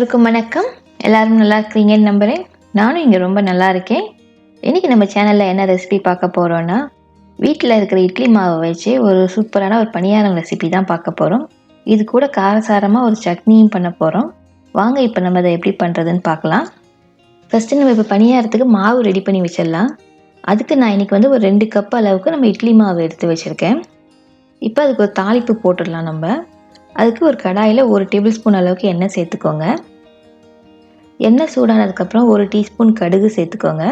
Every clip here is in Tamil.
எல்லோருக்கும் வணக்கம். எல்லாரும் நல்லா இருக்கிறீங்கன்னு நம்புகிறேன். நானும் இங்கே ரொம்ப நல்லா இருக்கேன். இன்றைக்கி நம்ம சேனலில் என்ன ரெசிபி பார்க்க போகிறோன்னா, வீட்டில் இருக்கிற இட்லி மாவை வச்சு ஒரு சூப்பரான ஒரு பணியாரம் ரெசிபி தான் பார்க்க போகிறோம். இது கூட காரசாரமாக ஒரு சட்னியும் பண்ண போகிறோம். வாங்க இப்போ நம்ம அதை எப்படி பண்ணுறதுன்னு பார்க்கலாம். ஃபஸ்ட்டு நம்ம இப்போ பணியாரத்துக்கு மாவு ரெடி பண்ணி வச்சிடலாம். அதுக்கு நான் இன்றைக்கி ஒரு 2 கப் அளவுக்கு நம்ம இட்லி மாவு எடுத்து வச்சுருக்கேன். இப்போ அதுக்கு ஒரு தாளிப்பு போட்டுடலாம். அதுக்கு ஒரு கடாயில் 1 டேபிள் ஸ்பூன் அளவுக்கு எண்ணெய் சேர்த்துக்கோங்க. எண்ணெய் சூடானதுக்கப்புறம் 1 டீஸ்பூன் கடுகு சேர்த்துக்கோங்க.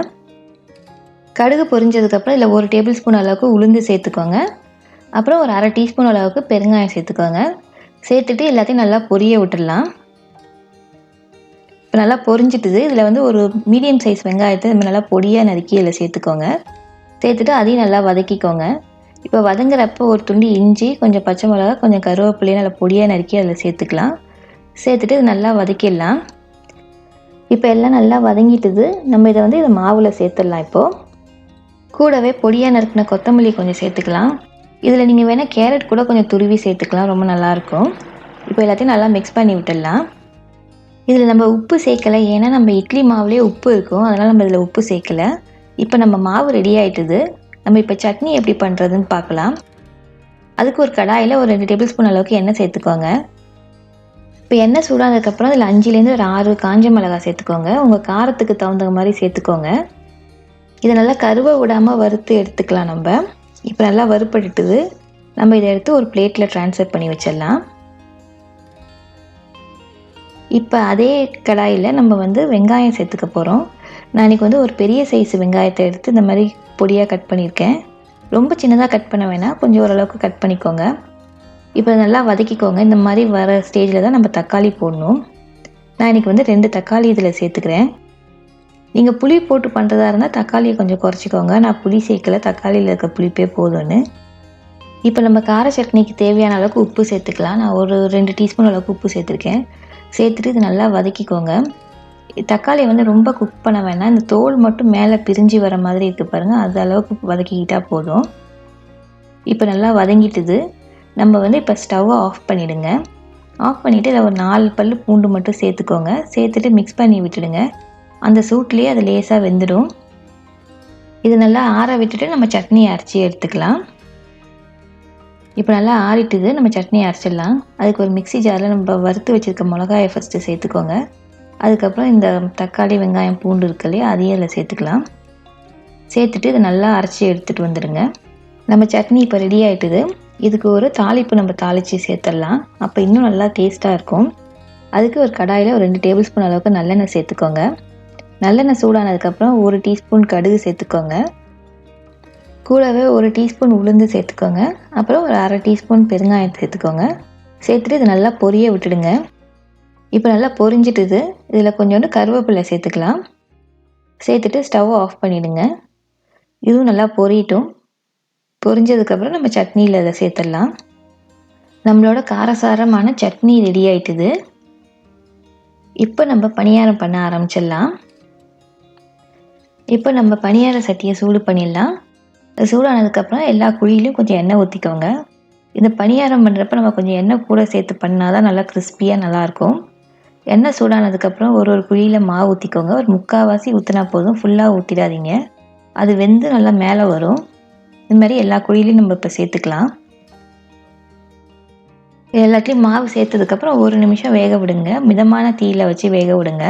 கடுகு பொரிஞ்சதுக்கப்புறம் இதில் 1 டேபிள் ஸ்பூன் அளவுக்கு உளுந்து சேர்த்துக்கோங்க. அப்புறம் ஒரு 1/2 டீஸ்பூன் அளவுக்கு பெருங்காயம் சேர்த்துக்கோங்க. சேர்த்துட்டு எல்லாத்தையும் நல்லா பொரிய விட்டுடலாம். இப்போ நல்லா பொரிஞ்சிட்டுது. இதில் ஒரு மீடியம் சைஸ் வெங்காயத்தை நல்லா பொடியாக நறுக்கி இதில் சேர்த்துக்கோங்க. சேர்த்துட்டு அதையும் நல்லா வதக்கிக்கோங்க. இப்போ வதங்குறப்போ ஒரு துண்டு இஞ்சி, கொஞ்சம் பச்சை மிளகா, கொஞ்சம் கருவேப்பிலையும் நல்லா பொடியாக நறுக்கி அதில் சேர்த்துக்கலாம். சேர்த்துட்டு இது நல்லா வதக்கிடலாம். இப்போ எல்லாம் நல்லா வதங்கிட்டுது. நம்ம இதை இதை மாவில் சேர்த்துடலாம். இப்போது கூடவே பொடியாக நறுக்கின கொத்தமல்லி கொஞ்சம் சேர்த்துக்கலாம். இதில் நீங்கள் வேணால் கேரட் கூட கொஞ்சம் துருவி சேர்த்துக்கலாம், ரொம்ப நல்லாயிருக்கும். இப்போ எல்லாத்தையும் நல்லா மிக்ஸ் பண்ணி விட்டுடலாம். இதில் நம்ம உப்பு சேர்க்கலை, ஏன்னா நம்ம இட்லி மாவுலேயே உப்பு இருக்கும், அதனால் நம்ம இதில் உப்பு சேர்க்கலை. இப்போ நம்ம மாவு ரெடி ஆகிட்டுது. நம்ம இப்போ சட்னி எப்படி பண்ணுறதுன்னு பார்க்கலாம். அதுக்கு ஒரு கடாயில் ஒரு 2 டேபிள் ஸ்பூன் அளவுக்கு எண்ணெய் சேர்த்துக்கோங்க. இப்போ எண்ணெய் சூடானதுக்கப்புறம் அதில் 5லேருந்து ஒரு 6 காஞ்ச மிளகாய் சேர்த்துக்கோங்க. உங்கள் காரத்துக்கு தகுந்த மாதிரி சேர்த்துக்கோங்க. இதை நல்லா கருவை விடாமல் வறுத்து எடுத்துக்கலாம். இப்போ நல்லா வறுப்பட்டுட்டுது. நம்ம இதை எடுத்து ஒரு பிளேட்டில் ட்ரான்ஸ்ஃபர் பண்ணி வச்சிடலாம். இப்போ அதே கடாயில் நம்ம வெங்காயம் சேர்த்துக்க போகிறோம். நான் இன்றைக்கி ஒரு பெரிய சைஸ் வெங்காயத்தை எடுத்து இந்த மாதிரி பொடியாக கட் பண்ணியிருக்கேன். ரொம்ப சின்னதாக கட் பண்ண வேணாம், கொஞ்சம் ஓரளவுக்கு கட் பண்ணிக்கோங்க. இப்போ நல்லா வதக்கிக்கோங்க. இந்த மாதிரி வர ஸ்டேஜில் தான் நம்ம தக்காளி போடணும். நான் இன்றைக்கி 2 தக்காளி இதில் சேர்த்துக்கிறேன். நீங்கள் புளி போட்டு பண்ணுறதா இருந்தால் தக்காளியை கொஞ்சம் குறைச்சிக்கோங்க. நான் புளி சேர்க்கலை, தக்காளியில் இருக்க புளிப்பே போதும்னு. இப்போ நம்ம கார சட்னிக்கு தேவையான அளவுக்கு உப்பு சேர்த்துக்கலாம். நான் ஒரு 2 டீஸ்பூன் அளவுக்கு உப்பு சேர்த்துருக்கேன். சேர்த்துட்டு இது நல்லா வதக்கிக்கோங்க. தக்காளியை ரொம்ப குக் பண்ண வேணாம், இந்த தோல் மட்டும் மேலே பிரிஞ்சு வர மாதிரி இருக்குது பாருங்கள், அது அளவுக்கு வதக்கிக்கிட்டால் போதும். இப்போ நல்லா வதங்கிட்டுது. நம்ம இப்போ ஸ்டவ்வை ஆஃப் பண்ணிவிடுங்க. ஆஃப் பண்ணிவிட்டு இதில் ஒரு 4 பல் பூண்டு மட்டும் சேர்த்துக்கோங்க. சேர்த்துட்டு மிக்ஸ் பண்ணி விட்டுடுங்க. அந்த சூட்லேயே அது லேசாக வெந்துடும். இது நல்லா ஆற விட்டுட்டு நம்ம சட்னி அரைச்சி எடுத்துக்கலாம். இப்போ நல்லா ஆறிட்டுது. நம்ம சட்னி அரைச்சிடலாம். அதுக்கு ஒரு மிக்ஸி ஜாரில் நம்ம வறுத்து வச்சுருக்க மிளகாயை ஃபஸ்ட்டு சேர்த்துக்கோங்க. அதுக்கப்புறம் இந்த தக்காளி, வெங்காயம், பூண்டு இருக்கு இல்லையா, அதையும் அதில் சேர்த்துக்கலாம். சேர்த்துட்டு இதை நல்லா அரைச்சி எடுத்துகிட்டு வந்துடுங்க. நம்ம சட்னி இப்போ ரெடி ஆகிட்டுது. இதுக்கு ஒரு தாளிப்பு நம்ம தாளித்து சேர்த்துடலாம். அப்போ இன்னும் நல்லா டேஸ்ட்டாக இருக்கும். அதுக்கு ஒரு கடாயில் ஒரு 2 டேபிள் ஸ்பூன் அளவுக்கு நல்லெண்ணெய் சேர்த்துக்கோங்க. நல்லெண்ணெய் சூடானதுக்கப்புறம் 1 டீஸ்பூன் கடுகு சேர்த்துக்கோங்க. கூடவே 1 டீஸ்பூன் உளுந்து சேர்த்துக்கோங்க. அப்புறம் ஒரு 1/2 டீஸ்பூன் பெருங்காயம் சேர்த்துக்கோங்க. சேர்த்துட்டு இது நல்லா பொரிய விட்டுடுங்க. இப்போ நல்லா பொரிஞ்சிட்டுது. இதில் கொஞ்சோண்டு கருவேப்பிலை சேர்த்துக்கலாம். சேர்த்துட்டு ஸ்டவ்வை ஆஃப் பண்ணிவிடுங்க. இதுவும் நல்லா பொரியட்டும். பொரிஞ்சதுக்கப்புறம் நம்ம சட்னியில் அதை சேர்த்துடலாம். நம்மளோட காரசாரமான சட்னி ரெடி ஆகிட்டுது. இப்போ நம்ம பணியாரம் பண்ண ஆரம்பிச்சிடலாம். இப்போ நம்ம பணியார சட்டியை சூடு பண்ணிடலாம். சூடானதுக்கப்புறம் எல்லா குழியிலையும் கொஞ்சம் எண்ணெய் ஊற்றிக்கோங்க. இந்த பணியாரம் பண்ணுறப்ப நம்ம கொஞ்சம் எண்ணெய் கூட சேர்த்து பண்ணால் தான் நல்லா கிறிஸ்பியாக நல்லாயிருக்கும். எண்ணெய் சூடானதுக்கப்புறம் ஒரு குழியில் மாவு ஊற்றிக்கோங்க. ஒரு 3/4 ஊற்றினா போதும், ஃபுல்லாக ஊற்றிடாதீங்க. அது வெந்து நல்லா மேலே வரும். இது மாதிரி எல்லா குழியிலையும் நம்ம இப்போ சேர்த்துக்கலாம். எல்லாத்துலேயும் மாவு சேர்த்ததுக்கப்புறம் 1 நிமிஷம் வேக விடுங்க. மிதமான தீயில் வச்சு வேக விடுங்க.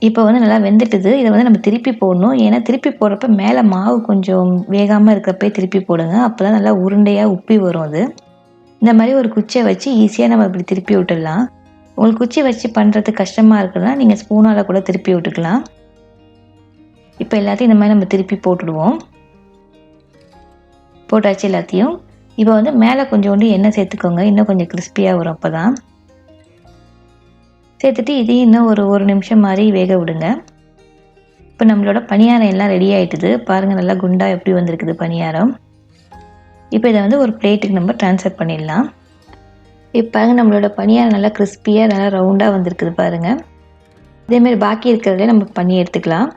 இப்போ நல்லா வெந்துட்டுது. இதை நம்ம திருப்பி போடணும். ஏன்னா திருப்பி போடுறப்ப மேலே மாவு கொஞ்சம் வேகாமல் இருக்கிறப்பே திருப்பி போடுங்க. அப்போ தான் நல்லா உருண்டையாக உப்பி வரும். அது இந்த மாதிரி ஒரு குச்சியை வச்சு ஈஸியாக நம்ம இப்படி திருப்பி விட்டுடலாம். உங்களுக்கு குச்சி வச்சு பண்ணுறது கஷ்டமாக இருக்குன்னா நீங்கள் ஸ்பூனால் கூட திருப்பி விட்டுக்கலாம். இப்போ எல்லாத்தையும் இந்த மாதிரி நம்ம திருப்பி போட்டுடுவோம். போட்டாச்சு எல்லாத்தையும். இப்போ மேலே கொஞ்சோண்டு எண்ணெய் சேர்த்துக்கோங்க. இன்னும் கொஞ்சம் கிறிஸ்பியாக வரும். அப்போ தான் சேர்த்துட்டு இதையும் இன்னும் ஒரு நிமிஷம் மாதிரி வேக விடுங்க. இப்போ நம்மளோட பணியாரம் எல்லாம் ரெடி ஆகிட்டுது. பாருங்கள் நல்லா குண்டாக எப்படி வந்திருக்குது பணியாரம். இப்போ இதை ஒரு பிளேட்டுக்கு நம்ம ட்ரான்ஸ்ஃபர் பண்ணிடலாம். இப்போ பாருங்கள் நம்மளோட பணியாரம் நல்லா கிறிஸ்பியாக நல்லா ரவுண்டாக வந்திருக்குது பாருங்கள். இதேமாரி பாக்கி இருக்கிறதே நம்ம பண்ணி எடுத்துக்கலாம்.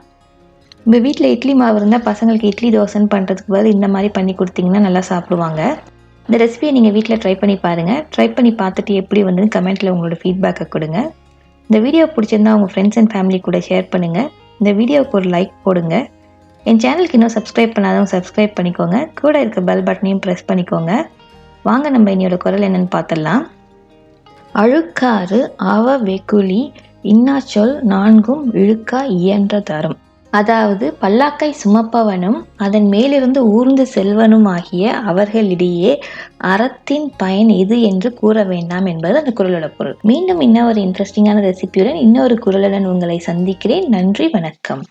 நம்ம வீட்டில் இட்லி மாவு இருந்தால் பசங்களுக்கு இட்லி தோசைன்னு பண்ணுறதுக்கு பதில் இந்த மாதிரி பண்ணி கொடுத்தீங்கன்னா நல்லா சாப்பிடுவாங்க. இந்த ரெசிபியை நீங்கள் வீட்டில் ட்ரை பண்ணி பாருங்கள். ட்ரை பண்ணி பார்த்துட்டு எப்படி வந்துன்னு கமெண்ட்டில் உங்களோட ஃபீட்பேக்கை கொடுங்க. இந்த வீடியோ பிடிச்சிருந்தா உங்கள் ஃப்ரெண்ட்ஸ் அண்ட் ஃபேமிலி கூட ஷேர் பண்ணுங்கள். இந்த வீடியோவுக்கு ஒரு லைக் போடுங்க. என் சேனலுக்கு இன்னும் சப்ஸ்கிரைப் பண்ணாதவங்க சப்ஸ்கிரைப் பண்ணிக்கோங்க. கூட இருக்க பெல் பட்டனையும் ப்ரெஸ் பண்ணிக்கோங்க. வாங்க நம்ம இன்னையோட குரல் என்னன்னு பார்த்துடலாம். அழுக்காறு அவ வெகுளி இன்னாச்சொல் நான்கும் இழுக்கா இயன்ற தரும். அதாவது பல்லாக்கை சுமப்பவனும் அதன் மேலிருந்து ஊர்ந்து செல்வனும் ஆகிய அவர்களிடையே அறத்தின் பயன் இது என்று கூற வேண்டாம் என்பது அந்த குறளோட பொருள். மீண்டும் இன்னொரு இன்ட்ரெஸ்டிங்கான ரெசிபியுடன் இன்னொரு குறளுடன் உங்களை சந்திக்கிறேன். நன்றி, வணக்கம்.